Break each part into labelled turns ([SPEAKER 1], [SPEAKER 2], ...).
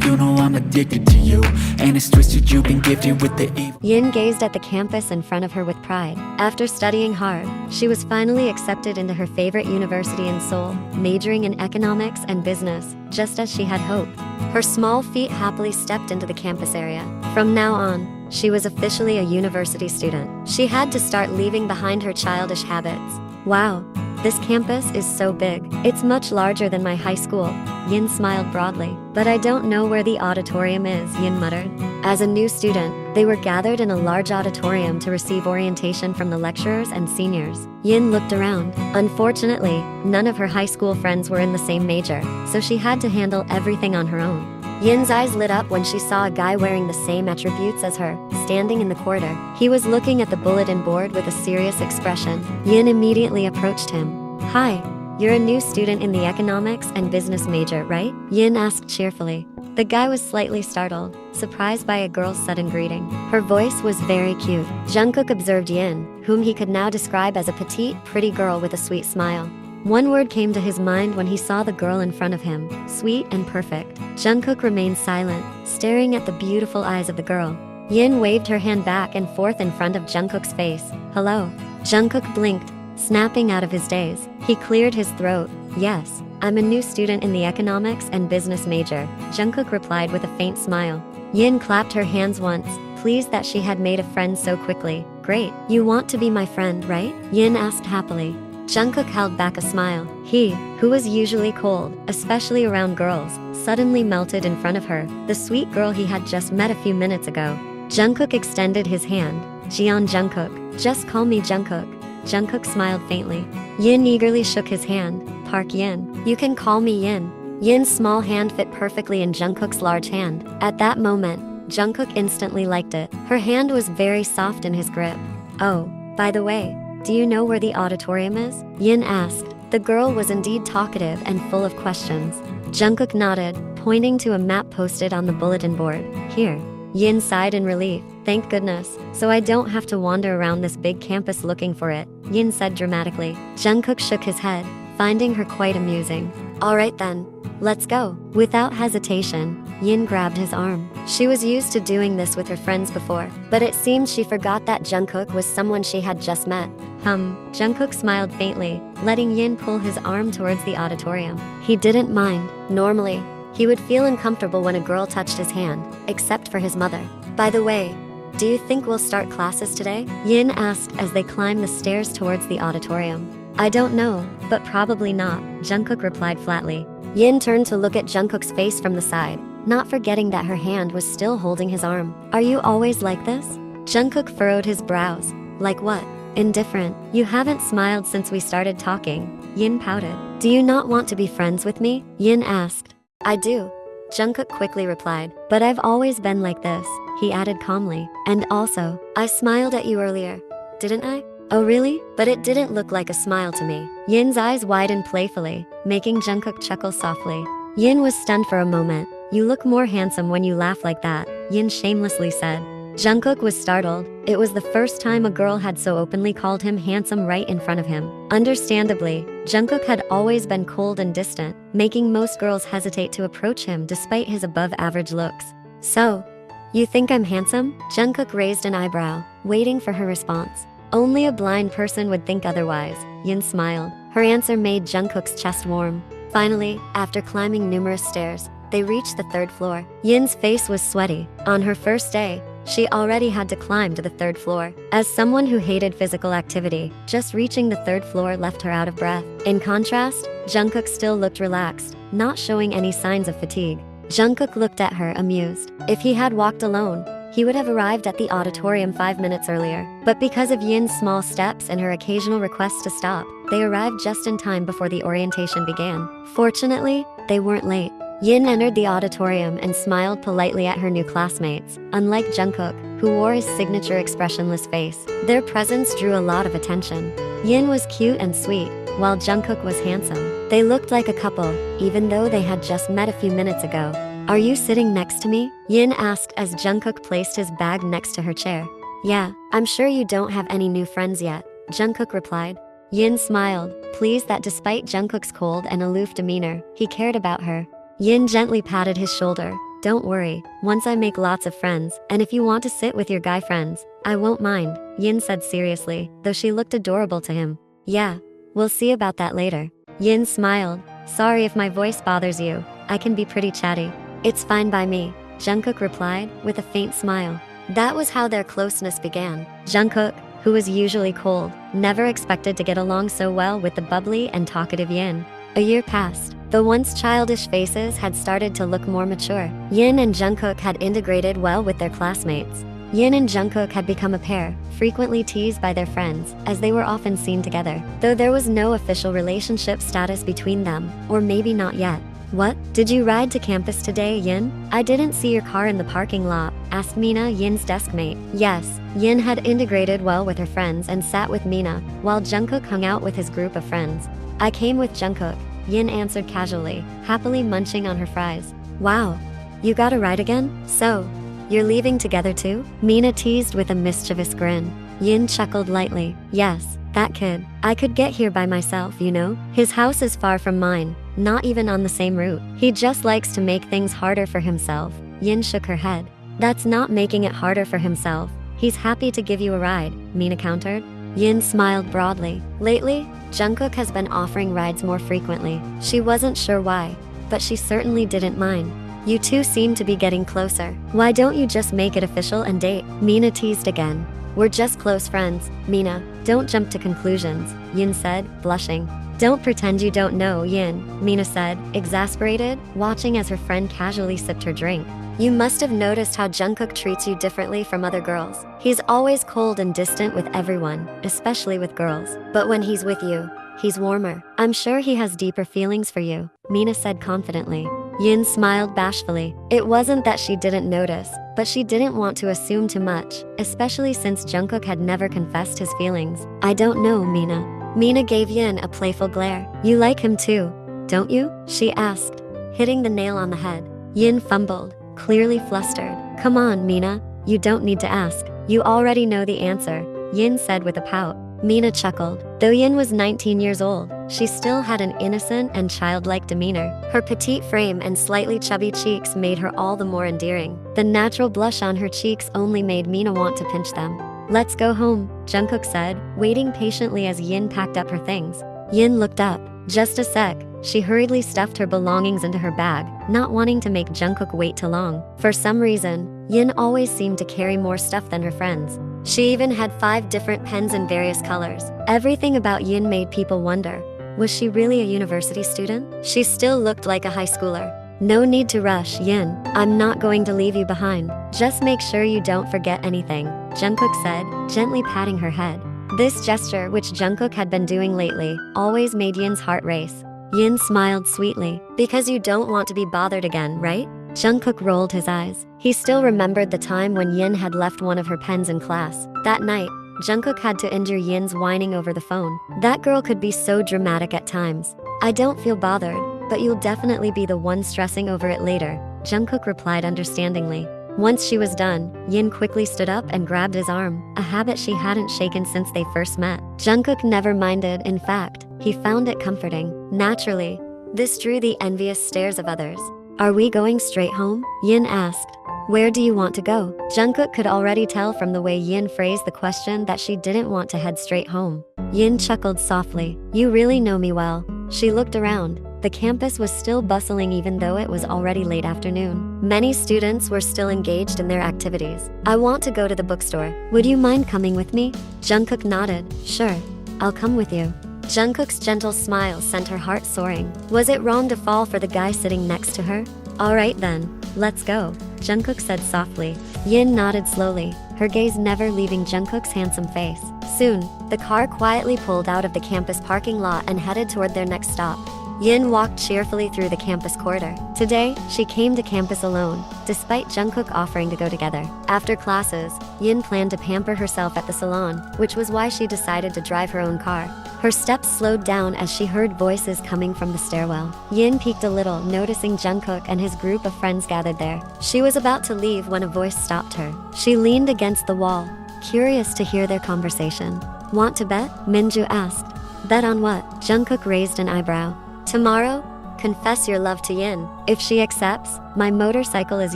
[SPEAKER 1] you know I'm addicted to you. And it's twisted, you've been gifted with the evil.
[SPEAKER 2] Yin gazed at the campus in front of her with pride. After studying hard, she was finally accepted into her favorite university in Seoul, majoring in economics and business, just as she had hoped. Her small feet happily stepped into the campus area. From now on, she was officially a university student. She had to start leaving behind her childish habits. Wow, this campus is so big. It's much larger than my high school. Yin smiled broadly. But I don't know where the auditorium is, Yin muttered. As a new student, they were gathered in a large auditorium to receive orientation from the lecturers and seniors. Yin looked around. Unfortunately, none of her high school friends were in the same major, so she had to handle everything on her own. Yin's eyes lit up when she saw a guy wearing the same attributes as her, standing in the corridor. He was looking at the bulletin board with a serious expression. Yin immediately approached him. Hi, you're a new student in the economics and business major, right? Yin asked cheerfully. The guy was slightly startled, surprised by a girl's sudden greeting. Her voice was very cute. Jungkook observed Yin, whom he could now describe as a petite, pretty girl with a sweet smile. One word came to his mind when he saw the girl in front of him, sweet and perfect. Jungkook remained silent, staring at the beautiful eyes of the girl. Yin waved her hand back and forth in front of Jungkook's face. Hello. Jungkook blinked, snapping out of his daze. He cleared his throat. Yes, I'm a new student in the economics and business major, Jungkook replied with a faint smile. Yin clapped her hands once, pleased that she had made a friend so quickly. Great. You want to be my friend, right? Yin asked happily. Jungkook held back a smile. He, who was usually cold, especially around girls, suddenly melted in front of her, the sweet girl he had just met a few minutes ago. Jungkook extended his hand. Jeon Jungkook. Just call me Jungkook. Jungkook smiled faintly. Yin eagerly shook his hand. Park Yin. You can call me Yin. Yin's small hand fit perfectly in Jungkook's large hand. At that moment, Jungkook instantly liked it. Her hand was very soft in his grip. Oh, by the way, do you know where the auditorium is? Yin asked. The girl was indeed talkative and full of questions. Jungkook nodded, pointing to a map posted on the bulletin board. Here. Yin sighed in relief. Thank goodness. So I don't have to wander around this big campus looking for it, Yin said dramatically. Jungkook shook his head, finding her quite amusing. Alright then, let's go. Without hesitation, Yin grabbed his arm. She was used to doing this with her friends before, but it seemed she forgot that Jungkook was someone she had just met. Jungkook smiled faintly, letting Yin pull his arm towards the auditorium. He didn't mind. Normally, he would feel uncomfortable when a girl touched his hand, except for his mother. By the way, do you think we'll start classes today? Yin asked as they climbed the stairs towards the auditorium. I don't know, but probably not, Jungkook replied flatly. Yin turned to look at Jungkook's face from the side, not forgetting that her hand was still holding his arm. Are you always like this? Jungkook furrowed his brows. Like what? Indifferent. You haven't smiled since we started talking. Yin pouted. Do you not want to be friends with me? Yin asked. I do. Jungkook quickly replied. But I've always been like this, he added calmly. And also, I smiled at you earlier. Didn't I? Oh really? But it didn't look like a smile to me. Yin's eyes widened playfully, making Jungkook chuckle softly. Yin was stunned for a moment. You look more handsome when you laugh like that, Yin shamelessly said. Jungkook was startled. It was the first time a girl had so openly called him handsome right in front of him. Understandably, Jungkook had always been cold and distant, making most girls hesitate to approach him despite his above-average looks. So, you think I'm handsome? Jungkook raised an eyebrow, waiting for her response. Only a blind person would think otherwise, Yin smiled. Her answer made Jungkook's chest warm. Finally, after climbing numerous stairs, they reached the third floor. Yin's face was sweaty. On her first day, she already had to climb to the third floor. As someone who hated physical activity, just reaching the third floor left her out of breath. In contrast, Jungkook still looked relaxed, not showing any signs of fatigue. Jungkook looked at her amused. If he had walked alone, he would have arrived at the auditorium 5 minutes earlier. But because of Yin's small steps and her occasional requests to stop, they arrived just in time before the orientation began. Fortunately, they weren't late. Yin entered the auditorium and smiled politely at her new classmates, unlike Jungkook, who wore his signature expressionless face. Their presence drew a lot of attention. Yin was cute and sweet, while Jungkook was handsome. They looked like a couple, even though they had just met a few minutes ago. Are you sitting next to me? Yin asked as Jungkook placed his bag next to her chair. Yeah, I'm sure you don't have any new friends yet, Jungkook replied. Yin smiled, pleased that despite Jungkook's cold and aloof demeanor, he cared about her. Yin gently patted his shoulder. Don't worry, once I make lots of friends, and if you want to sit with your guy friends, I won't mind, Yin said seriously, though she looked adorable to him. Yeah, we'll see about that later. Yin smiled. Sorry if my voice bothers you, I can be pretty chatty. It's fine by me, Jungkook replied, with a faint smile. That was how their closeness began. Jungkook, who was usually cold, never expected to get along so well with the bubbly and talkative Yin. A year passed. The once childish faces had started to look more mature. Yin and Jungkook had integrated well with their classmates. Yin and Jungkook had become a pair, frequently teased by their friends, as they were often seen together, though there was no official relationship status between them, or maybe not yet. What? Did you ride to campus today, Yin? I didn't see your car in the parking lot, asked Mina, Yin's deskmate. Yes, Yin had integrated well with her friends and sat with Mina, while Jungkook hung out with his group of friends. I came with Jungkook, Yin answered casually, happily munching on her fries. Wow, you got a ride again? So, you're leaving together too? Mina teased with a mischievous grin. Yin chuckled lightly. Yes, that kid. I could get here by myself, you know? His house is far from mine, not even on the same route. He just likes to make things harder for himself. Yin shook her head. That's not making it harder for himself. He's happy to give you a ride, Mina countered. Yin smiled broadly. Lately, Jungkook has been offering rides more frequently. She wasn't sure why, but she certainly didn't mind. You two seem to be getting closer. Why don't you just make it official and date? Mina teased again. We're just close friends, Mina. Don't jump to conclusions, Yin said, blushing. Don't pretend you don't know, Yin, Mina said, exasperated, watching as her friend casually sipped her drink. You must have noticed how Jungkook treats you differently from other girls. He's always cold and distant with everyone, especially with girls. But when he's with you, he's warmer. I'm sure he has deeper feelings for you, Mina said confidently. Yin smiled bashfully. It wasn't that she didn't notice, but she didn't want to assume too much, especially since Jungkook had never confessed his feelings. I don't know, Mina. Mina gave Yin a playful glare. You like him too, don't you? She asked, hitting the nail on the head. Yin fumbled, clearly flustered. Come on, Mina, you don't need to ask. You already know the answer, Yin said with a pout. Mina chuckled. Though Yin was 19 years old, she still had an innocent and childlike demeanor. Her petite frame and slightly chubby cheeks made her all the more endearing. The natural blush on her cheeks only made Mina want to pinch them. Let's go home, Jungkook said, waiting patiently as Yin packed up her things. Yin looked up. Just a sec. She hurriedly stuffed her belongings into her bag, not wanting to make Jungkook wait too long. For some reason, Yin always seemed to carry more stuff than her friends. She even had 5 different pens in various colors. Everything about Yin made people wonder, was she really a university student? She still looked like a high schooler. No need to rush, Yin. I'm not going to leave you behind. Just make sure you don't forget anything, Jungkook said, gently patting her head. This gesture, which Jungkook had been doing lately, always made Yin's heart race. Yin smiled sweetly. Because you don't want to be bothered again, right? Jungkook rolled his eyes. He still remembered the time when Yin had left one of her pens in class. That night, Jungkook had to endure Yin's whining over the phone. That girl could be so dramatic at times. I don't feel bothered, but you'll definitely be the one stressing over it later, Jungkook replied understandingly. Once she was done, Yin quickly stood up and grabbed his arm, a habit she hadn't shaken since they first met. Jungkook never minded, in fact, he found it comforting. Naturally, this drew the envious stares of others. Are we going straight home? Yin asked. Where do you want to go? Jungkook could already tell from the way Yin phrased the question that she didn't want to head straight home. Yin chuckled softly. You really know me well. She looked around. The campus was still bustling even though it was already late afternoon. Many students were still engaged in their activities. I want to go to the bookstore. Would you mind coming with me? Jungkook nodded. Sure, I'll come with you. Jungkook's gentle smile sent her heart soaring. Was it wrong to fall for the guy sitting next to her? Alright then, let's go, Jungkook said softly. Yin nodded slowly, her gaze never leaving Jungkook's handsome face. Soon, the car quietly pulled out of the campus parking lot and headed toward their next stop. Yin walked cheerfully through the campus corridor. Today, she came to campus alone, despite Jungkook offering to go together. After classes, Yin planned to pamper herself at the salon, which was why she decided to drive her own car. Her steps slowed down as she heard voices coming from the stairwell. Yin peeked a little, noticing Jungkook and his group of friends gathered there. She was about to leave when a voice stopped her. She leaned against the wall, curious to hear their conversation. Want to bet? Minju asked. Bet on what? Jungkook raised an eyebrow. Tomorrow? confess your love to Yin. If she accepts, my motorcycle is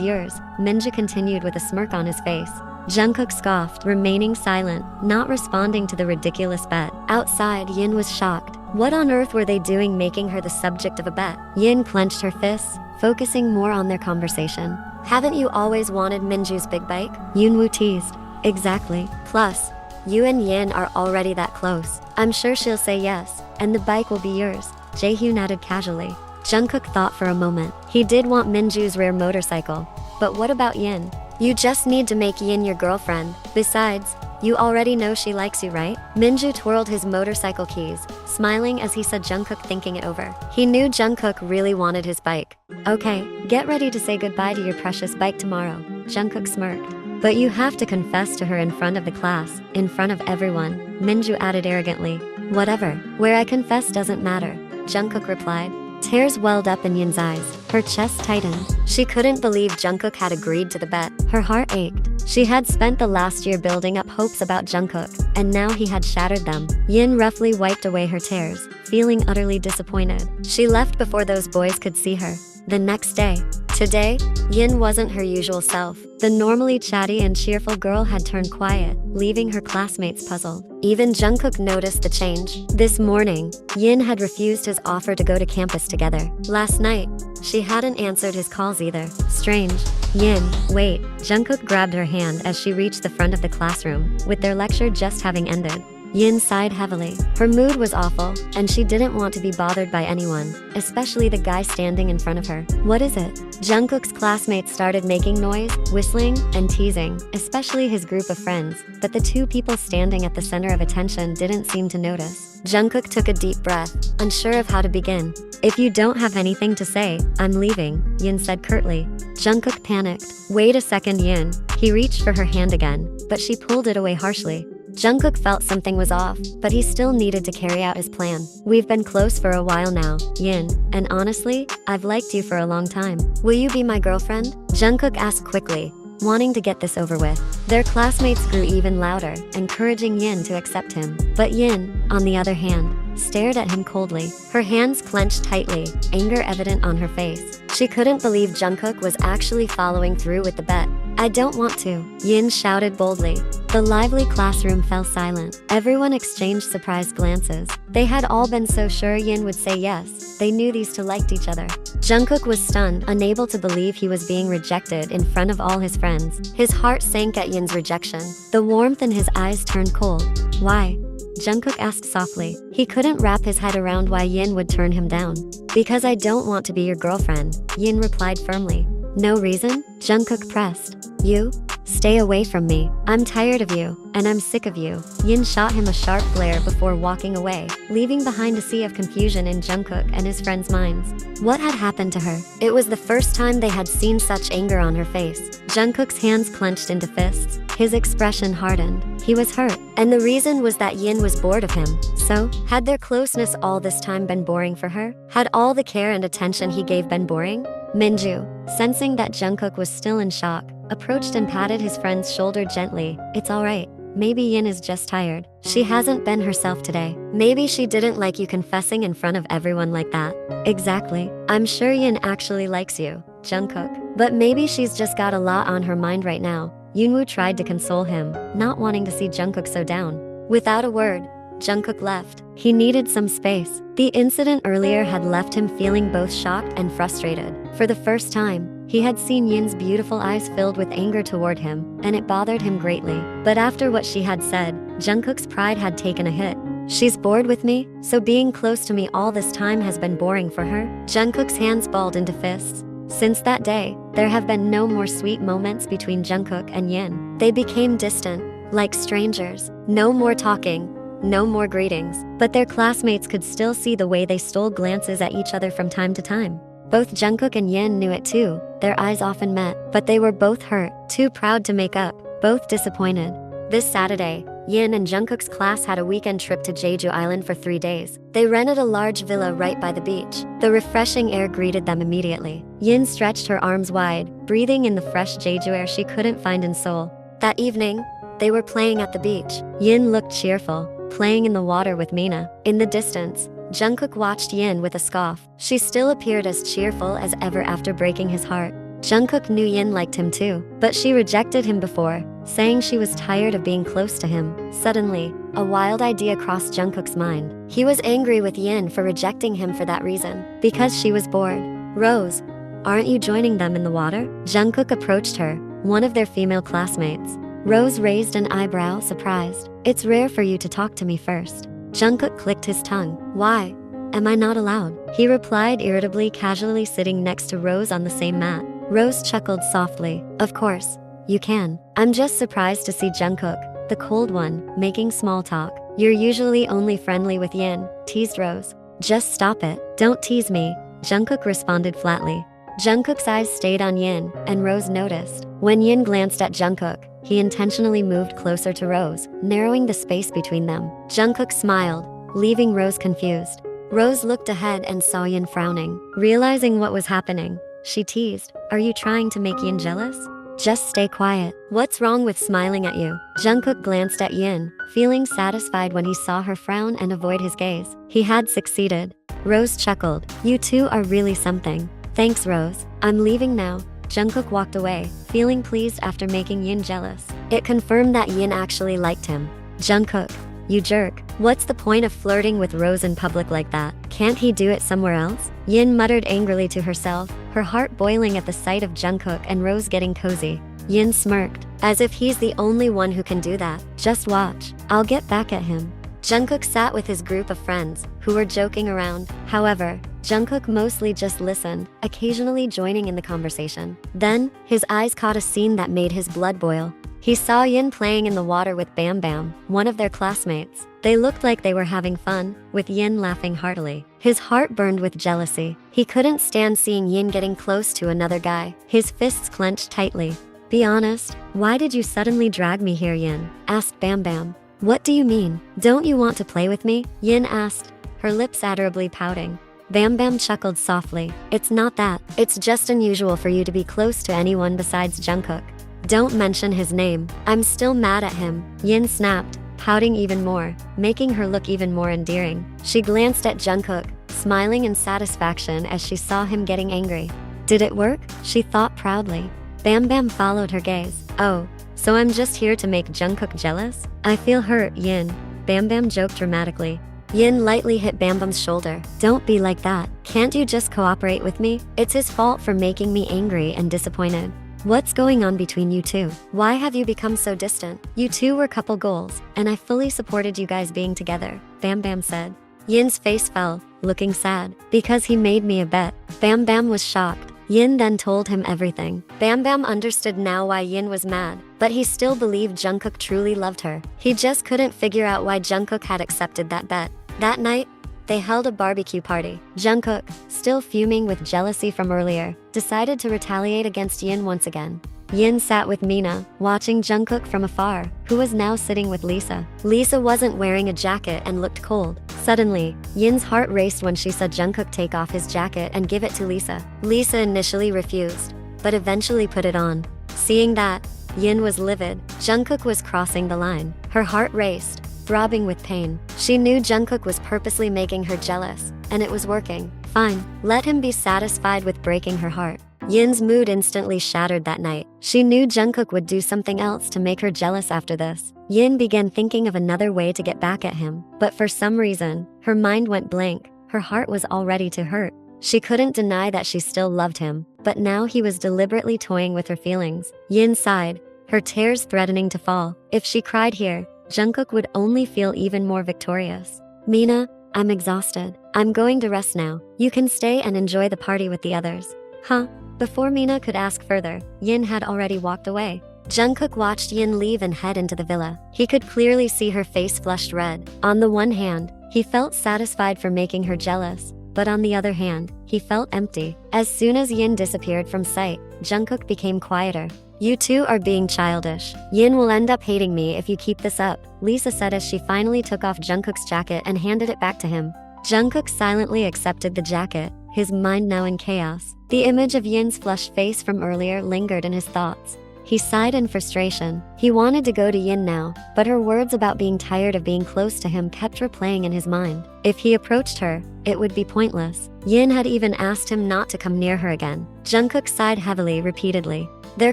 [SPEAKER 2] yours, Minju continued with a smirk on his face. Jungkook scoffed, remaining silent, not responding to the ridiculous bet. Outside, Yin was shocked. What on earth were they doing making her the subject of a bet? Yin clenched her fists, focusing more on their conversation. Haven't you always wanted Minju's big bike? Yoonwoo teased. Exactly. Plus, you and Yin are already that close. I'm sure she'll say yes, and the bike will be yours, Jaehyun added casually. Jungkook thought for a moment. He did want Minju's rare motorcycle. But what about Yin? You just need to make Yin your girlfriend. Besides, you already know she likes you, right? Minju twirled his motorcycle keys, smiling as he saw Jungkook thinking it over. He knew Jungkook really wanted his bike. Okay, get ready to say goodbye to your precious bike tomorrow, Jungkook smirked. But you have to confess to her in front of the class, in front of everyone, Minju added arrogantly. Whatever, where I confess doesn't matter, Jungkook replied. Tears welled up in Yin's eyes. Her chest tightened. She couldn't believe Jungkook had agreed to the bet. Her heart ached. She had spent the last year building up hopes about Jungkook, and now he had shattered them. Yin roughly wiped away her tears, feeling utterly disappointed. She left before those boys could see her. The next day. Today, Yin wasn't her usual self. The normally chatty and cheerful girl had turned quiet, leaving her classmates puzzled. Even Jungkook noticed the change. This morning, Yin had refused his offer to go to campus together. Last night, she hadn't answered his calls either. Strange. Yin, wait. Jungkook grabbed her hand as she reached the front of the classroom, with their lecture just having ended. Yin sighed heavily. Her mood was awful, and she didn't want to be bothered by anyone, especially the guy standing in front of her. What is it? Jungkook's classmates started making noise, whistling, and teasing, especially his group of friends, but the two people standing at the center of attention didn't seem to notice. Jungkook took a deep breath, unsure of how to begin. If you don't have anything to say, I'm leaving, Yin said curtly. Jungkook panicked. Wait a second, Yin. He reached for her hand again, but she pulled it away harshly. Jungkook felt something was off, but he still needed to carry out his plan. We've been close for a while now, Yin, and honestly, I've liked you for a long time. Will you be my girlfriend? Jungkook asked quickly, wanting to get this over with. Their classmates grew even louder, encouraging Yin to accept him. But Yin, on the other hand, stared at him coldly. Her hands clenched tightly, anger evident on her face. She couldn't believe Jungkook was actually following through with the bet. I don't want to, Yin shouted boldly. The lively classroom fell silent. Everyone exchanged surprised glances. They had all been so sure Yin would say yes. They knew these two liked each other. Jungkook was stunned, unable to believe he was being rejected in front of all his friends. His heart sank at Yin's rejection. The warmth in his eyes turned cold. Why? Jungkook asked softly. He couldn't wrap his head around why Yin would turn him down. Because I don't want to be your girlfriend, Yin replied firmly. No reason? Jungkook pressed. You? Stay away from me. I'm tired of you, and I'm sick of you. Yin shot him a sharp glare before walking away, leaving behind a sea of confusion in Jungkook and his friends' minds. What had happened to her? It was the first time they had seen such anger on her face. Jungkook's hands clenched into fists. His expression hardened. He was hurt, and the reason was that Yin was bored of him. So, had their closeness all this time been boring for her? Had all the care and attention he gave been boring? Minju, sensing that Jungkook was still in shock, approached and patted his friend's shoulder gently. It's alright. Maybe Yin is just tired. She hasn't been herself today. Maybe she didn't like you confessing in front of everyone like that. Exactly. I'm sure Yin actually likes you, Jungkook. But maybe she's just got a lot on her mind right now. Yoonwoo tried to console him, not wanting to see Jungkook so down. Without a word, Jungkook left. He needed some space. The incident earlier had left him feeling both shocked and frustrated. For the first time, he had seen Yin's beautiful eyes filled with anger toward him, and it bothered him greatly. But after what she had said, Jungkook's pride had taken a hit. She's bored with me, so being close to me all this time has been boring for her? Jungkook's hands balled into fists. Since that day, there have been no more sweet moments between Jungkook and Yin. They became distant, like strangers. No more talking. No more greetings, but their classmates could still see the way they stole glances at each other from time to time. Both Jungkook and Yin knew it too. Their eyes often met, but they were both hurt, too proud to make up, both disappointed. This Saturday, Yin and Jungkook's class had a weekend trip to Jeju Island for 3 days. They rented a large villa right by the beach. The refreshing air greeted them immediately. Yin stretched her arms wide, breathing in the fresh Jeju air she couldn't find in Seoul. That evening, they were playing at the beach. Yin looked cheerful, playing in the water with Mina. In the distance, Jungkook watched Yin with a scoff. She still appeared as cheerful as ever after breaking his heart. Jungkook knew Yin liked him too, but she rejected him before, saying she was tired of being close to him. Suddenly, a wild idea crossed Jungkook's mind. He was angry with Yin for rejecting him for that reason, because she was bored. Rose, aren't you joining them in the water? Jungkook approached her, one of their female classmates. Rose raised an eyebrow, surprised. It's rare for you to talk to me first. Jungkook clicked his tongue. Why? Am I not allowed? He replied irritably, casually sitting next to Rose on the same mat. Rose chuckled softly. Of course, you can. I'm just surprised to see Jungkook, the cold one, making small talk. You're usually only friendly with Yin, teased Rose. Just stop it. Don't tease me, Jungkook responded flatly. Jungkook's eyes stayed on Yin, and Rose noticed. When Yin glanced at Jungkook, he intentionally moved closer to Rose, narrowing the space between them. Jungkook smiled, leaving Rose confused. Rose looked ahead and saw Yin frowning. Realizing what was happening, she teased, Are you trying to make Yin jealous? Just stay quiet. What's wrong with smiling at you? Jungkook glanced at Yin, feeling satisfied when he saw her frown and avoid his gaze. He had succeeded. Rose chuckled. You two are really something. Thanks, Rose. I'm leaving now. Jungkook walked away, feeling pleased after making Yin jealous. It confirmed that Yin actually liked him. Jungkook, you jerk. What's the point of flirting with Rose in public like that? Can't he do it somewhere else? Yin muttered angrily to herself, her heart boiling at the sight of Jungkook and Rose getting cozy. Yin smirked, as if he's the only one who can do that. Just watch. I'll get back at him. Jungkook sat with his group of friends, who were joking around. However, Jungkook mostly just listened, occasionally joining in the conversation. Then, his eyes caught a scene that made his blood boil. He saw Yin playing in the water with Bam Bam, one of their classmates. They looked like they were having fun, with Yin laughing heartily. His heart burned with jealousy. He couldn't stand seeing Yin getting close to another guy. His fists clenched tightly. Be honest, why did you suddenly drag me here, Yin? Asked Bam Bam. What do you mean? Don't you want to play with me? Yin asked, her lips adorably pouting. Bam Bam chuckled softly. It's not that. It's just unusual for you to be close to anyone besides Jungkook. Don't mention his name. I'm still mad at him. Yin snapped, pouting even more, making her look even more endearing. She glanced at Jungkook, smiling in satisfaction as she saw him getting angry. Did it work? She thought proudly. Bam Bam followed her gaze. Oh, so I'm just here to make Jungkook jealous? I feel hurt, Yin. Bam Bam joked dramatically. Yin lightly hit Bam Bam's shoulder. Don't be like that. Can't you just cooperate with me? It's his fault for making me angry and disappointed. What's going on between you two? Why have you become so distant? You two were couple goals, and I fully supported you guys being together, Bam Bam said. Yin's face fell, looking sad, because he made me a bet. Bam Bam was shocked. Yin then told him everything. Bam Bam understood now why Yin was mad, but he still believed Jungkook truly loved her. He just couldn't figure out why Jungkook had accepted that bet. That night, they held a barbecue party. Jungkook, still fuming with jealousy from earlier, decided to retaliate against Yin once again. Yin sat with Mina, watching Jungkook from afar, who was now sitting with Lisa. Lisa wasn't wearing a jacket and looked cold. Suddenly, Yin's heart raced when she saw Jungkook take off his jacket and give it to Lisa. Lisa initially refused, but eventually put it on. Seeing that, Yin was livid. Jungkook was crossing the line. Her heart raced, throbbing with pain. She knew Jungkook was purposely making her jealous, and it was working. Fine, let him be satisfied with breaking her heart. Yin's mood instantly shattered that night. She knew Jungkook would do something else to make her jealous after this. Yin began thinking of another way to get back at him, but for some reason, her mind went blank. Her heart was already to hurt. She couldn't deny that she still loved him, but now he was deliberately toying with her feelings. Yin sighed, her tears threatening to fall. If she cried here, Jungkook would only feel even more victorious. Mina, I'm exhausted. I'm going to rest now. You can stay and enjoy the party with the others. Huh? Before Mina could ask further, Yin had already walked away. Jungkook watched Yin leave and head into the villa. He could clearly see her face flushed red. On the one hand, he felt satisfied for making her jealous, but on the other hand, he felt empty. As soon as Yin disappeared from sight, Jungkook became quieter. You two are being childish. Yin will end up hating me if you keep this up, Lisa said as she finally took off Jungkook's jacket and handed it back to him. Jungkook silently accepted the jacket, his mind now in chaos. The image of Yin's flushed face from earlier lingered in his thoughts. He sighed in frustration. He wanted to go to Yin now, but her words about being tired of being close to him kept replaying in his mind. If he approached her, it would be pointless. Yin had even asked him not to come near her again. Jungkook sighed heavily repeatedly. Their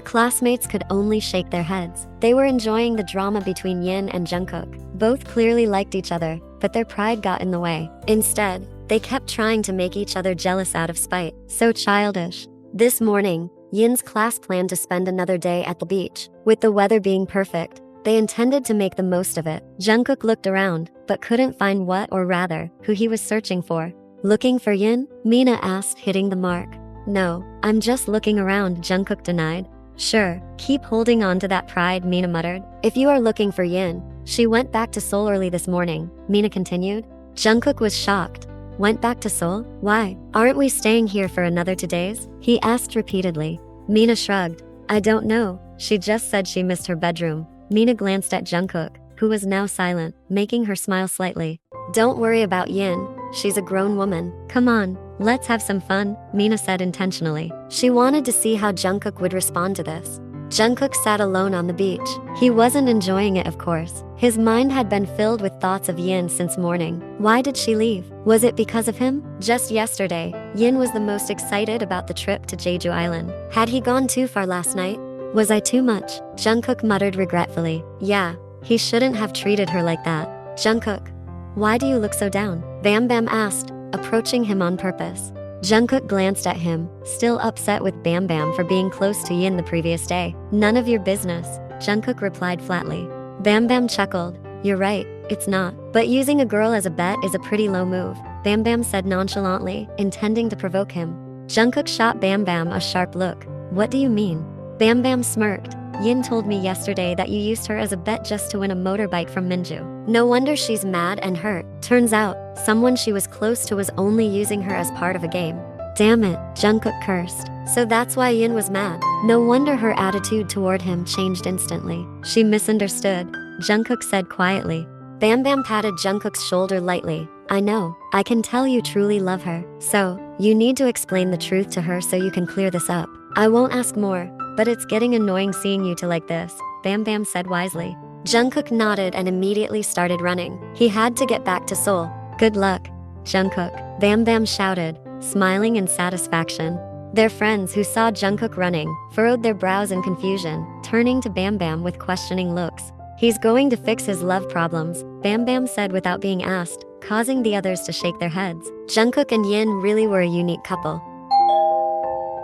[SPEAKER 2] classmates could only shake their heads. They were enjoying the drama between Yin and Jungkook. Both clearly liked each other, but their pride got in the way. Instead, they kept trying to make each other jealous out of spite. So childish. This morning, Yin's class planned to spend another day at the beach. With the weather being perfect, they intended to make the most of it. Jungkook looked around, but couldn't find what, or rather, who he was searching for. Looking for Yin? Mina asked, hitting the mark. No, I'm just looking around, Jungkook denied. Sure, keep holding on to that pride, Mina muttered. If you are looking for Yin, she went back to Seoul early this morning, Mina continued. Jungkook was shocked. Went back to Seoul? Why? Aren't we staying here for another 2 days? He asked repeatedly. Mina shrugged. I don't know. She just said she missed her bedroom. Mina glanced at Jungkook, who was now silent, making her smile slightly. Don't worry about Yin. She's a grown woman. Come on, let's have some fun, Mina said intentionally. She wanted to see how Jungkook would respond to this. Jungkook sat alone on the beach. He wasn't enjoying it, of course. His mind had been filled with thoughts of Yin since morning. Why did she leave? Was it because of him? Just yesterday, Yin was the most excited about the trip to Jeju Island. Had he gone too far last night? Was I too much? Jungkook muttered regretfully. Yeah, he shouldn't have treated her like that. Jungkook, why do you look so down? Bam Bam asked, approaching him on purpose. Jungkook glanced at him, still upset with Bam Bam for being close to Yin the previous day. None of your business, Jungkook replied flatly. Bam Bam chuckled. You're right, it's not. But using a girl as a bet is a pretty low move, Bam Bam said nonchalantly, intending to provoke him. Jungkook shot Bam Bam a sharp look. What do you mean? Bam Bam smirked. Yin told me yesterday that you used her as a bet just to win a motorbike from Minju. No wonder she's mad and hurt. Turns out, someone she was close to was only using her as part of a game. Damn it, Jungkook cursed. So that's why Yin was mad. No wonder her attitude toward him changed instantly. She misunderstood, Jungkook said quietly. Bam Bam patted Jungkook's shoulder lightly. I know, I can tell you truly love her. So, you need to explain the truth to her so you can clear this up. I won't ask more, but it's getting annoying seeing you two like this, Bam Bam said wisely. Jungkook nodded and immediately started running. He had to get back to Seoul. Good luck, Jungkook, Bam Bam shouted, smiling in satisfaction. Their friends who saw Jungkook running furrowed their brows in confusion, turning to Bam Bam with questioning looks. He's going to fix his love problems, Bam Bam said without being asked, causing the others to shake their heads. Jungkook and Yin really were a unique couple.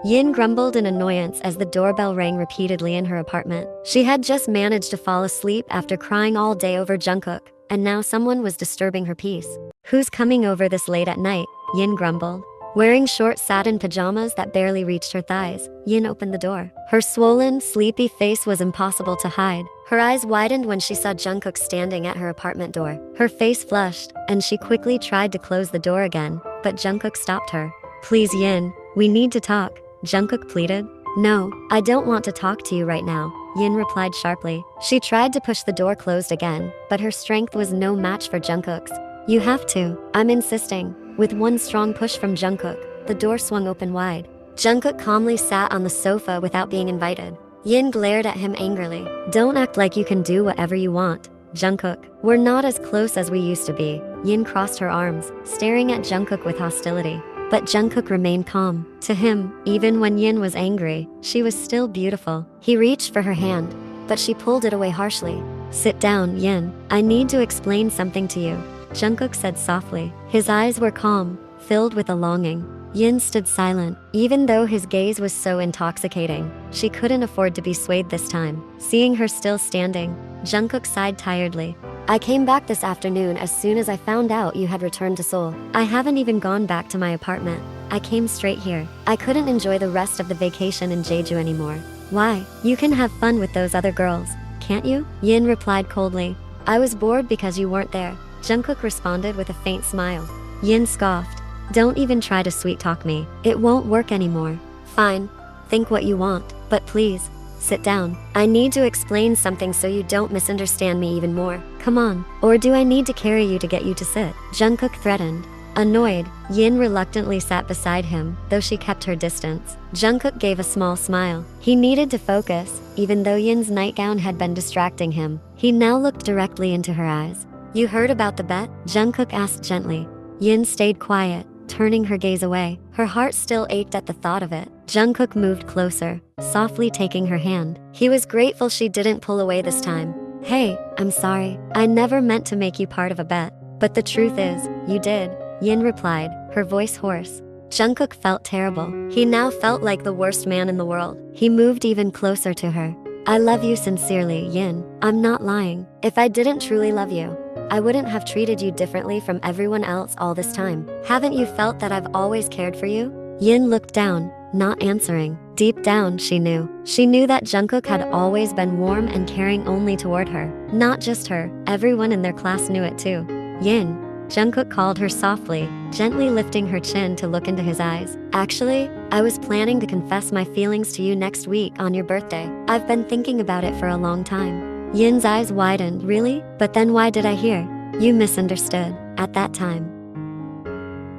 [SPEAKER 2] Yin grumbled in annoyance as the doorbell rang repeatedly in her apartment. She had just managed to fall asleep after crying all day over Jungkook, and now someone was disturbing her peace. Who's coming over this late at night? Yin grumbled. Wearing short satin pajamas that barely reached her thighs, Yin opened the door. Her swollen, sleepy face was impossible to hide. Her eyes widened when she saw Jungkook standing at her apartment door. Her face flushed, and she quickly tried to close the door again, but Jungkook stopped her. Please, Yin, we need to talk, Jungkook pleaded. No, I don't want to talk to you right now, Yin replied sharply. She tried to push the door closed again, but her strength was no match for Jungkook's. You have to, I'm insisting. With one strong push from Jungkook, the door swung open wide. Jungkook calmly sat on the sofa without being invited. Yin glared at him angrily. Don't act like you can do whatever you want, Jungkook. We're not as close as we used to be. Yin crossed her arms, staring at Jungkook with hostility. But Jungkook remained calm. To him, even when Yin was angry, she was still beautiful. He reached for her hand, but she pulled it away harshly. Sit down, Yin. I need to explain something to you, Jungkook said softly. His eyes were calm, filled with a longing. Yin stood silent. Even though his gaze was so intoxicating, she couldn't afford to be swayed this time. Seeing her still standing, Jungkook sighed tiredly. I came back this afternoon as soon as I found out you had returned to Seoul. I haven't even gone back to my apartment. I came straight here. I couldn't enjoy the rest of the vacation in Jeju anymore. Why? You can have fun with those other girls, can't you? Yin replied coldly. I was bored because you weren't there, Jungkook responded with a faint smile. Yin scoffed. Don't even try to sweet-talk me. It won't work anymore. Fine. Think what you want, but please, sit down. I need to explain something so you don't misunderstand me even more. Come on. Or do I need to carry you to get you to sit? Jungkook threatened. Annoyed, Yin reluctantly sat beside him, though she kept her distance. Jungkook gave a small smile. He needed to focus, even though Yin's nightgown had been distracting him. He now looked directly into her eyes. You heard about the bet? Jungkook asked gently. Yin stayed quiet, turning her gaze away. Her heart still ached at the thought of it. Jungkook moved closer, softly taking her hand. He was grateful she didn't pull away this time. Hey, I'm sorry. I never meant to make you part of a bet. But the truth is, you did, Yin replied, her voice hoarse. Jungkook felt terrible. He now felt like the worst man in the world. He moved even closer to her. I love you sincerely, Yin. I'm not lying. If I didn't truly love you, I wouldn't have treated you differently from everyone else all this time. Haven't you felt that I've always cared for you? Yin looked down, not answering. Deep down, she knew. She knew that Jungkook had always been warm and caring only toward her. Not just her, everyone in their class knew it too. Yin, Jungkook called her softly, gently lifting her chin to look into his eyes. Actually, I was planning to confess my feelings to you next week on your birthday. I've been thinking about it for a long time. Yin's eyes widened. Really? But then why did I hear? You misunderstood. At that time,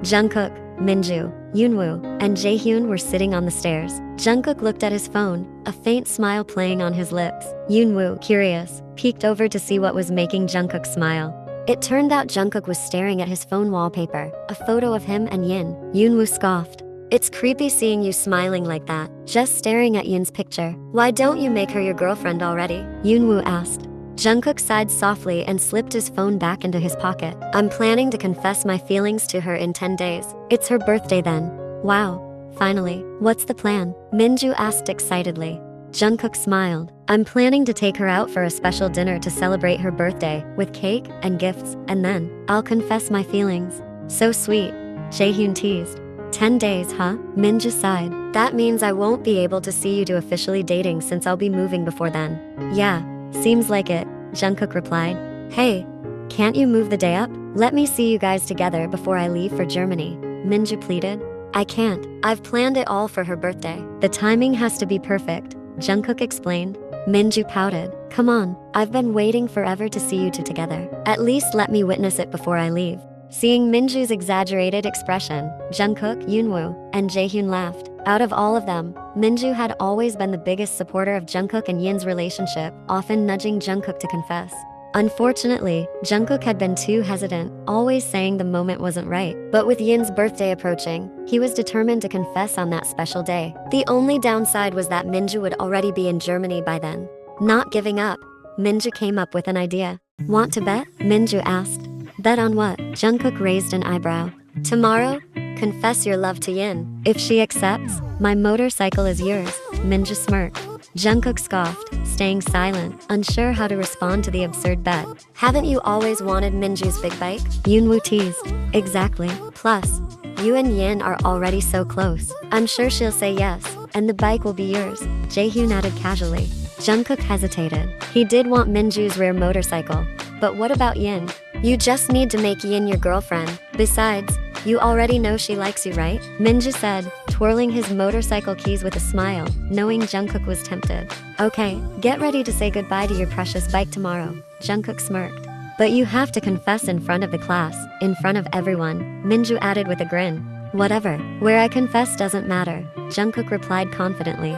[SPEAKER 2] Jungkook, Minju, Yoonwoo, and Jaehyun were sitting on the stairs. Jungkook looked at his phone, a faint smile playing on his lips. Yoonwoo, curious, peeked over to see what was making Jungkook smile. It turned out Jungkook was staring at his phone wallpaper, a photo of him and Yin. Yoonwoo scoffed. It's creepy seeing you smiling like that, just staring at Yin's picture. Why don't you make her your girlfriend already? Yoonwoo asked. Jungkook sighed softly and slipped his phone back into his pocket. I'm planning to confess my feelings to her in 10 days. It's her birthday then. Wow. Finally, what's the plan? Minju asked excitedly. Jungkook smiled. I'm planning to take her out for a special dinner to celebrate her birthday, with cake and gifts, and then I'll confess my feelings. So sweet, Jaehyun teased. 10 days, huh? Minju sighed. That means I won't be able to see you two officially dating since I'll be moving before then. Yeah, seems like it, Jungkook replied. Hey, can't you move the day up? Let me see you guys together before I leave for Germany, Minju pleaded. I can't. I've planned it all for her birthday. The timing has to be perfect, Jungkook explained. Minju pouted. Come on, I've been waiting forever to see you two together. At least let me witness it before I leave. Seeing Minju's exaggerated expression, Jungkook, Yoonwoo, and Jaehyun laughed. Out of all of them, Minju had always been the biggest supporter of Jungkook and Yin's relationship, often nudging Jungkook to confess. Unfortunately, Jungkook had been too hesitant, always saying the moment wasn't right. But with Yin's birthday approaching, he was determined to confess on that special day. The only downside was that Minju would already be in Germany by then. Not giving up, Minju came up with an idea. Want to bet? Minju asked. Bet on what? Jungkook raised an eyebrow. Tomorrow, confess your love to Yin. If she accepts, my motorcycle is yours, Minju smirked. Jungkook scoffed, staying silent, unsure how to respond to the absurd bet. Haven't you always wanted Minju's big bike? Yoonwoo teased. Exactly. Plus, you and Yin are already so close. I'm sure she'll say yes, and the bike will be yours, Jaehyun added casually. Jungkook hesitated. He did want Minju's rare motorcycle. But what about Yin? You just need to make Yin your girlfriend. Besides, you already know she likes you, right? Minju said, twirling his motorcycle keys with a smile, knowing Jungkook was tempted. Okay, get ready to say goodbye to your precious bike tomorrow, Jungkook smirked. But you have to confess in front of the class, in front of everyone, Minju added with a grin. Whatever, where I confess doesn't matter, Jungkook replied confidently.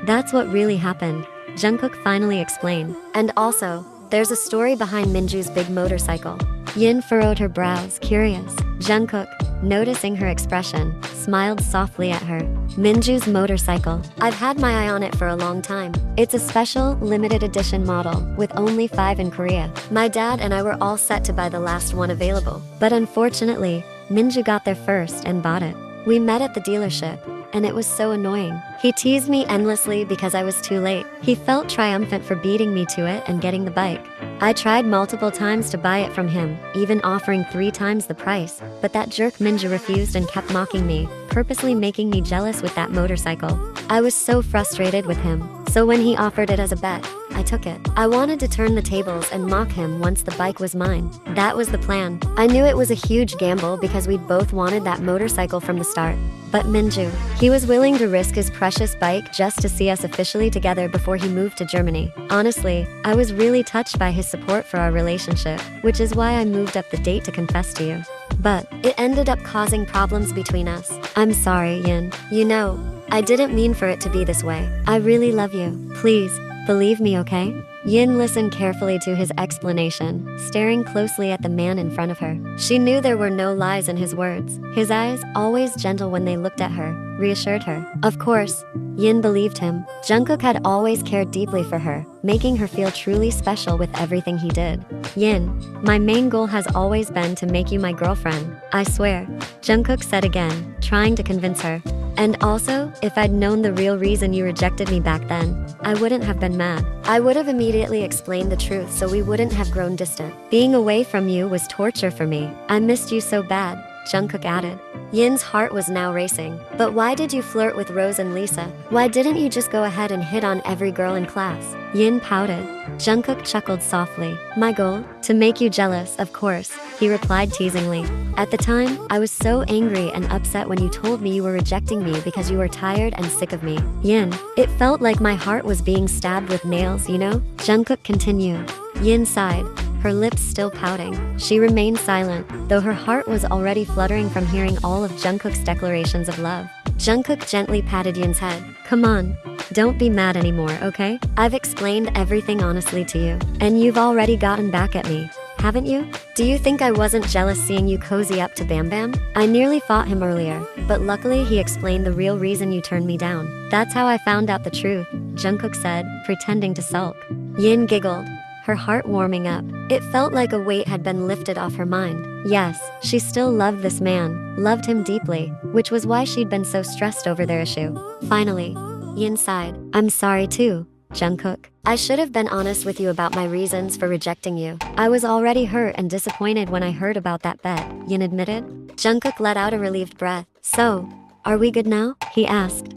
[SPEAKER 2] That's what really happened, Jungkook finally explained. And also, there's a story behind Minju's big motorcycle. Yin furrowed her brows, curious. Jungkook, noticing her expression, smiled softly at her. Minju's motorcycle. I've had my eye on it for a long time. It's a special, limited edition model, with only 5 in Korea. My dad and I were all set to buy the last one available. But unfortunately, Minju got there first and bought it. We met at the dealership, and it was so annoying. He teased me endlessly because I was too late. He felt triumphant for beating me to it and getting the bike. I tried multiple times to buy it from him, even offering 3 times the price, but that jerk Minju refused and kept mocking me, purposely making me jealous with that motorcycle. I was so frustrated with him, so when he offered it as a bet, I took it. I wanted to turn the tables and mock him once the bike was mine. That was the plan. I knew it was a huge gamble because we'd both wanted that motorcycle from the start. But Minju, he was willing to risk his precious bike just to see us officially together before he moved to Germany. Honestly, I was really touched by his support for our relationship, which is why I moved up the date to confess to you. but it ended up causing problems between us. I'm sorry, Yin. You know, I didn't mean for it to be this way. I really love you. Please, believe me, okay? Yin listened carefully to his explanation, staring closely at the man in front of her. She knew there were no lies in his words. His eyes, always gentle when they looked at her, reassured her. Of course, Yin believed him. Jungkook had always cared deeply for her, making her feel truly special with everything he did. Yin, my main goal has always been to make you my girlfriend. I swear, Jungkook said again, trying to convince her. And also, if I'd known the real reason you rejected me back then, I wouldn't have been mad. I would have immediately explained the truth so we wouldn't have grown distant. Being away from you was torture for me. I missed you so bad, Jungkook added. Yin's heart was now racing. But why did you flirt with Rose and Lisa? Why didn't you just go ahead and hit on every girl in class? Yin pouted. Jungkook chuckled softly. My goal? To make you jealous, of course, he replied teasingly. At the time, I was so angry and upset when you told me you were rejecting me because you were tired and sick of me. Yin, it felt like my heart was being stabbed with nails, you know? Jungkook continued. Yin sighed, her lips still pouting. She remained silent, though her heart was already fluttering from hearing all of Jungkook's declarations of love. Jungkook gently patted Yin's head. Come on, don't be mad anymore, okay? I've explained everything honestly to you, and you've already gotten back at me, haven't you? Do you think I wasn't jealous seeing you cozy up to Bam Bam? I nearly fought him earlier, but luckily he explained the real reason you turned me down. That's how I found out the truth, Jungkook said, pretending to sulk. Yin giggled, her heart warming up. It felt like a weight had been lifted off her mind. Yes, she still loved this man, loved him deeply, which was why she'd been so stressed over their issue. Finally, Yin sighed. I'm sorry too, Jungkook. I should have been honest with you about my reasons for rejecting you. I was already hurt and disappointed when I heard about that bet, Yin admitted. Jungkook let out a relieved breath. So, are we good now? He asked.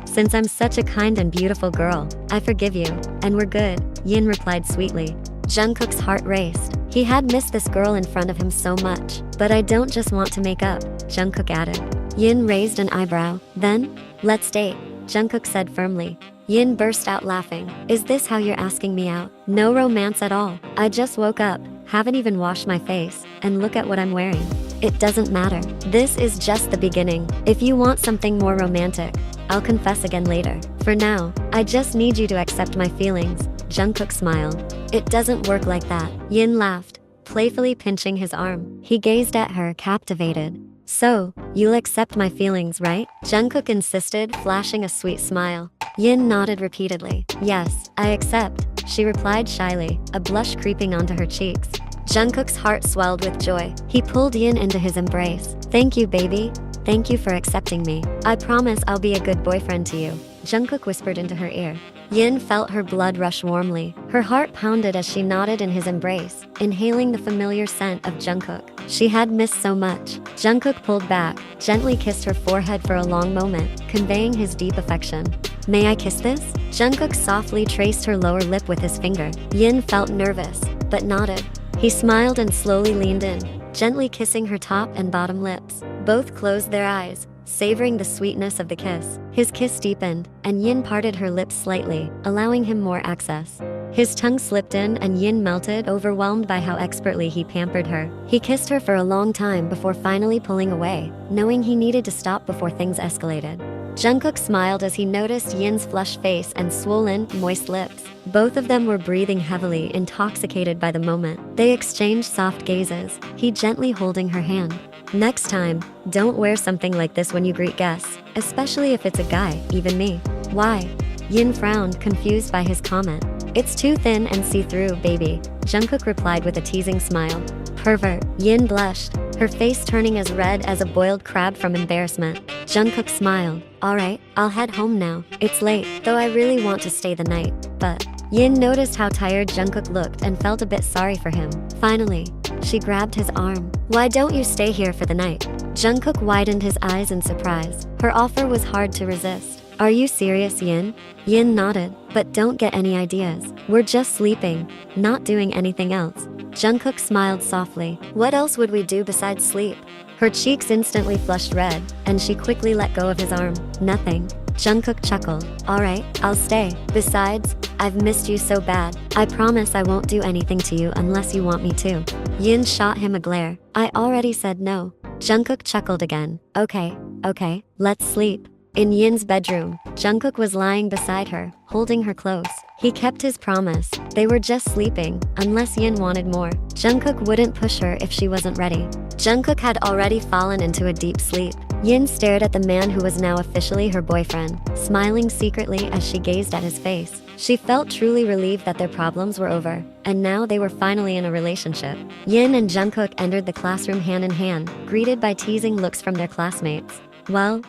[SPEAKER 2] Since I'm such a kind and beautiful girl, I forgive you, and we're good, Yin replied sweetly. Jungkook's heart raced. He had missed this girl in front of him so much. But I don't just want to make up, Jungkook added. Yin raised an eyebrow. Then, let's date, Jungkook said firmly. Yin burst out laughing. Is this how you're asking me out? No romance at all. I just woke up, haven't even washed my face, and look at what I'm wearing. It doesn't matter. This is just the beginning. If you want something more romantic, I'll confess again later. For now, I just need you to accept my feelings, Jungkook smiled. It doesn't work like that. Yin laughed, playfully pinching his arm. He gazed at her, captivated. So, you'll accept my feelings, right? Jungkook insisted, flashing a sweet smile. Yin nodded repeatedly. Yes, I accept, she replied shyly, a blush creeping onto her cheeks. Jungkook's heart swelled with joy. He pulled Yin into his embrace. Thank you, baby. Thank you for accepting me. I promise I'll be a good boyfriend to you, Jungkook whispered into her ear. Yin felt her blood rush warmly. Her heart pounded as she nodded in his embrace, inhaling the familiar scent of Jungkook. She had missed so much. Jungkook pulled back, gently kissed her forehead for a long moment, conveying his deep affection. May I kiss this? Jungkook softly traced her lower lip with his finger. Yin felt nervous, but nodded. He smiled and slowly leaned in, gently kissing her top and bottom lips. Both closed their eyes, savoring the sweetness of the kiss. His kiss deepened, and Yin parted her lips slightly, allowing him more access. His tongue slipped in and Yin melted, overwhelmed by how expertly he pampered her. He kissed her for a long time before finally pulling away, knowing he needed to stop before things escalated. Jungkook smiled as he noticed Yin's flushed face and swollen, moist lips. Both of them were breathing heavily, intoxicated by the moment. They exchanged soft gazes, he gently holding her hand. Next time, don't wear something like this when you greet guests, especially if it's a guy, even me. Why? Yin frowned, confused by his comment. It's too thin and see-through, baby, Jungkook replied with a teasing smile. Pervert. Yin blushed, her face turning as red as a boiled crab from embarrassment. Jungkook smiled. Alright, I'll head home now. It's late, though I really want to stay the night. But Yin noticed how tired Jungkook looked and felt a bit sorry for him. Finally, she grabbed his arm. Why don't you stay here for the night? Jungkook widened his eyes in surprise. Her offer was hard to resist. Are you serious, Yin? Yin nodded. But don't get any ideas. We're just sleeping, not doing anything else. Jungkook smiled softly. What else would we do besides sleep? Her cheeks instantly flushed red, and she quickly let go of his arm. Nothing. Jungkook chuckled. Alright, I'll stay. Besides, I've missed you so bad. I promise I won't do anything to you unless you want me to. Yin shot him a glare. I already said no. Jungkook chuckled again. Okay, let's sleep. In Yin's bedroom, Jungkook was lying beside her, holding her close. He kept his promise. They were just sleeping, unless Yin wanted more. Jungkook wouldn't push her if she wasn't ready. Jungkook had already fallen into a deep sleep. Yin stared at the man who was now officially her boyfriend, smiling secretly as she gazed at his face. She felt truly relieved that their problems were over, and now they were finally in a relationship. Yin and Jungkook entered the classroom hand in hand, greeted by teasing looks from their classmates. Well,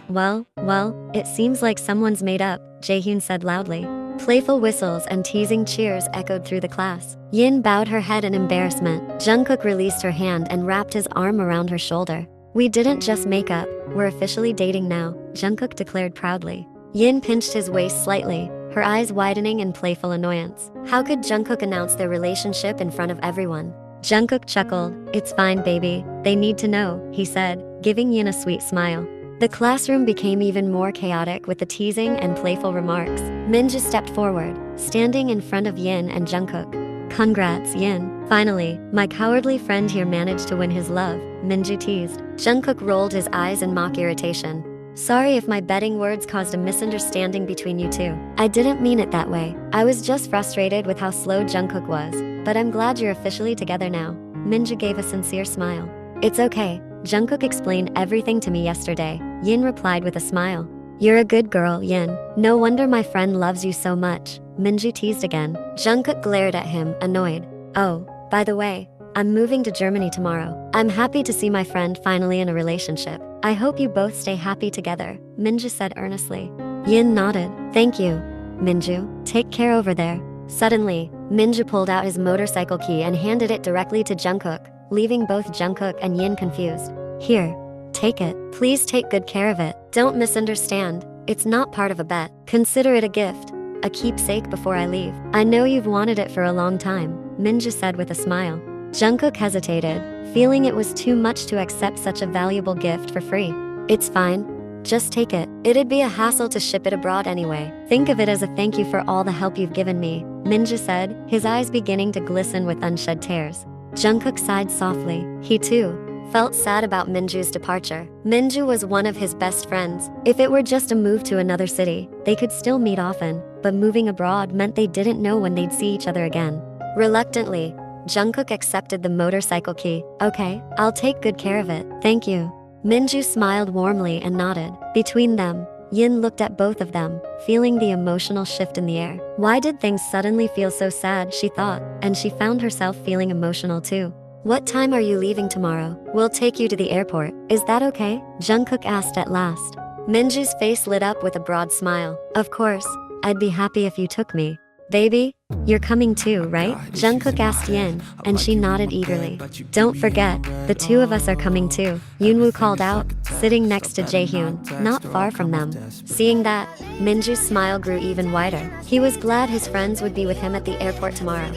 [SPEAKER 2] it seems like someone's made up, Jaehyun said loudly. Playful whistles and teasing cheers echoed through the class. Yin bowed her head in embarrassment. Jungkook released her hand and wrapped his arm around her shoulder. We didn't just make up, we're officially dating now, Jungkook declared proudly. Yin pinched his waist slightly, her eyes widening in playful annoyance. How could Jungkook announce their relationship in front of everyone? Jungkook chuckled. It's fine, baby. They need to know, he said, giving Yin a sweet smile. The classroom became even more chaotic with the teasing and playful remarks. Minju stepped forward, standing in front of Yin and Jungkook. Congrats, Yin. Finally, my cowardly friend here managed to win his love, Minju teased. Jungkook rolled his eyes in mock irritation. Sorry if my betting words caused a misunderstanding between you two. I didn't mean it that way. I was just frustrated with how slow Jungkook was, but I'm glad you're officially together now. Minju gave a sincere smile. It's okay. Jungkook explained everything to me yesterday, Yin replied with a smile. You're a good girl, Yin. No wonder my friend loves you so much, Minju teased again. Jungkook glared at him, annoyed. Oh, by the way, I'm moving to Germany tomorrow. I'm happy to see my friend finally in a relationship. I hope you both stay happy together, Minju said earnestly. Yin nodded. Thank you, Minju. Take care over there. Suddenly, Minju pulled out his motorcycle key and handed it directly to Jungkook, leaving both Jungkook and Yin confused. Here, take it. Please take good care of it. Don't misunderstand. It's not part of a bet. Consider it a gift, a keepsake before I leave. I know you've wanted it for a long time, Minju said with a smile. Jungkook hesitated, feeling it was too much to accept such a valuable gift for free. It's fine. Just take it. It'd be a hassle to ship it abroad anyway. Think of it as a thank you for all the help you've given me, Minju said, his eyes beginning to glisten with unshed tears. Jungkook sighed softly. He too felt sad about Minju's departure. Minju was one of his best friends. If it were just a move to another city, they could still meet often, but moving abroad meant they didn't know when they'd see each other again. Reluctantly, Jungkook accepted the motorcycle key. Okay, I'll take good care of it. Thank you. Minju smiled warmly and nodded. Between them, Yin looked at both of them, feeling the emotional shift in the air. Why did things suddenly feel so sad, she thought, and she found herself feeling emotional too. What time are you leaving tomorrow? We'll take you to the airport. Is that okay? Jungkook asked at last. Minju's face lit up with a broad smile. Of course, I'd be happy if you took me. Baby, you're coming too, right? Jungkook asked Yin, and she nodded eagerly. Don't forget, the two of us are coming too, Yoonwoo called out, sitting next to Jaehyun, not far from them. Seeing that, Minju's smile grew even wider. He was glad his friends would be with him at the airport tomorrow.